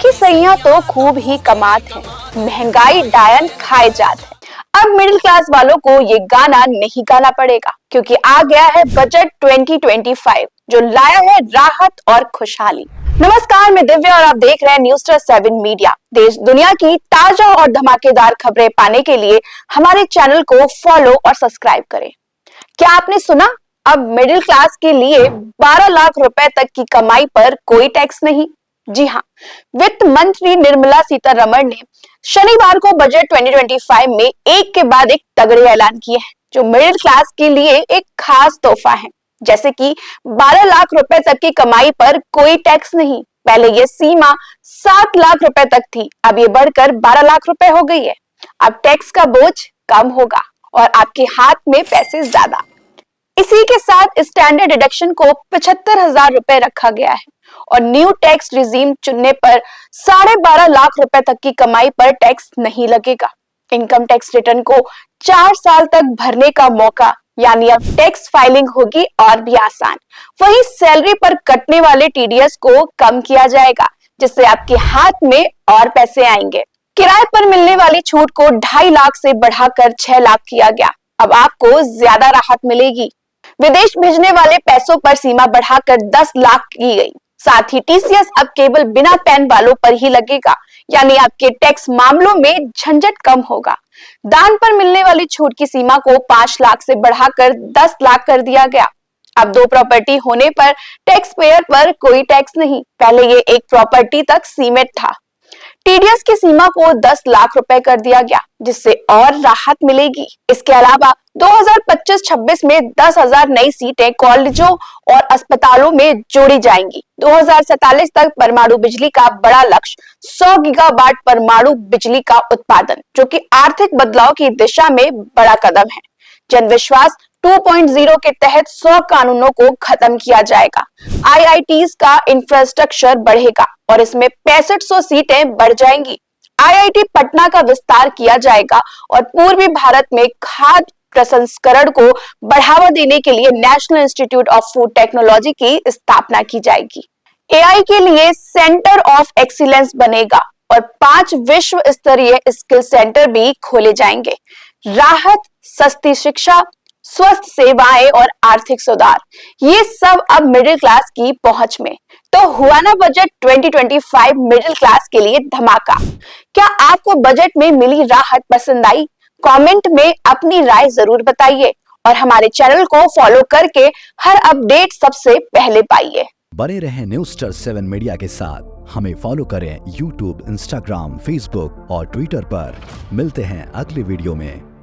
की सैया तो खूब ही कमात है, महंगाई डायन खाए जात है। अब मिडिल क्लास वालों को ये गाना नहीं गाना पड़ेगा, क्योंकि आ गया है बजट 2025 जो लाया है राहत और खुशहाली। नमस्कार, मैं दिव्या और आप देख रहे हैं न्यूज़ स्टार 7 मीडिया। देश दुनिया की ताजा और धमाकेदार खबरें पाने के लिए हमारे चैनल को फॉलो और सब्सक्राइब करें। क्या आपने सुना? अब मिडिल क्लास के लिए 12 लाख रुपए तक की कमाई पर कोई टैक्स नहीं। जी हाँ, वित्त मंत्री निर्मला सीतारमण ने शनिवार को बजट 2025 में एक के बाद एक तगड़े ऐलान किए हैं, जो मिडिल क्लास के लिए एक खास तोहफा है। जैसे कि 12 लाख रुपए तक की कमाई पर कोई टैक्स नहीं। पहले ये सीमा 7 लाख रुपए तक थी, अब ये बढ़कर 12 लाख रुपए हो गई है। अब टैक्स का बोझ कम होगा और आपके हाथ में पैसे ज्यादा। इसी के साथ स्टैंडर्ड डिडक्शन को 75,000 रुपए रखा गया है और न्यू टैक्स रिजीम चुनने पर 12.5 लाख रुपए तक की कमाई पर टैक्स नहीं लगेगा। इनकम टैक्स रिटर्न को 4 साल तक भरने का मौका, यानी अब टैक्स फाइलिंग होगी और भी आसान। वहीं सैलरी पर कटने वाले टीडीएस को कम किया जाएगा, जिससे आपके हाथ में और पैसे आएंगे। किराए पर मिलने वाली छूट को 2.5 लाख से बढ़ाकर 6 लाख किया गया। अब आपको ज्यादा राहत मिलेगी। विदेश भेजने वाले पैसों पर सीमा बढ़ाकर 10 लाख की गई। साथ ही टीसीएस अब केवल बिना पैन वालों पर ही लगेगा, यानी आपके टैक्स मामलों में झंझट कम होगा। दान पर मिलने वाली छूट की सीमा को 5 लाख से बढ़ाकर 10 लाख कर दिया गया। अब 2 प्रॉपर्टी होने पर टैक्स पेयर पर कोई टैक्स नहीं। पहले ये एक प्रॉपर्टी तक सीमित था। टीडीएस की सीमा को 10 लाख रुपए कर दिया गया, जिससे और राहत मिलेगी। इसके अलावा 2025-26 में 10,000 नई सीटें कॉलेजों और अस्पतालों में जोड़ी जाएंगी। 2047 तक परमाणु बिजली का बड़ा लक्ष्य 100 गीगावाट परमाणु बिजली का उत्पादन, जो कि आर्थिक बदलाव की दिशा में बड़ा कदम है। जन विश्वास 2.0 के तहत 100 कानूनों को खत्म किया जाएगा। आईआईटीज का इंफ्रास्ट्रक्चर बढ़ेगा और इसमें 6500 सीटें बढ़ जाएंगी। आईआईटी पटना का विस्तार किया जाएगा और पूर्वी भारत में खाद्य प्रसंस्करण को बढ़ावा देने के लिए national institute of food technology की स्थापना की जाएगी। एआई के लिए सेंटर ऑफ एक्सीलेंस बनेगा और 5 विश्व स्तरीय स्किल सेंटर भी खोले जाएंगे। राहत, सस्ती शिक्षा, स्वस्थ सेवाएं और आर्थिक सुधार, ये सब अब मिडिल क्लास की पहुंच में। तो हुआ ना बजट 2025 मिडिल क्लास के लिए धमाका। क्या आपको बजट में मिली राहत पसंद आई? कमेंट में अपनी राय जरूर बताइए और हमारे चैनल को फॉलो करके हर अपडेट सबसे पहले पाइए। बने रहें न्यूज़ स्टार 7 मीडिया के साथ। हमें फॉलो करें यूट्यूब, इंस्टाग्राम, फेसबुक और ट्विटर पर। मिलते हैं अगले वीडियो में।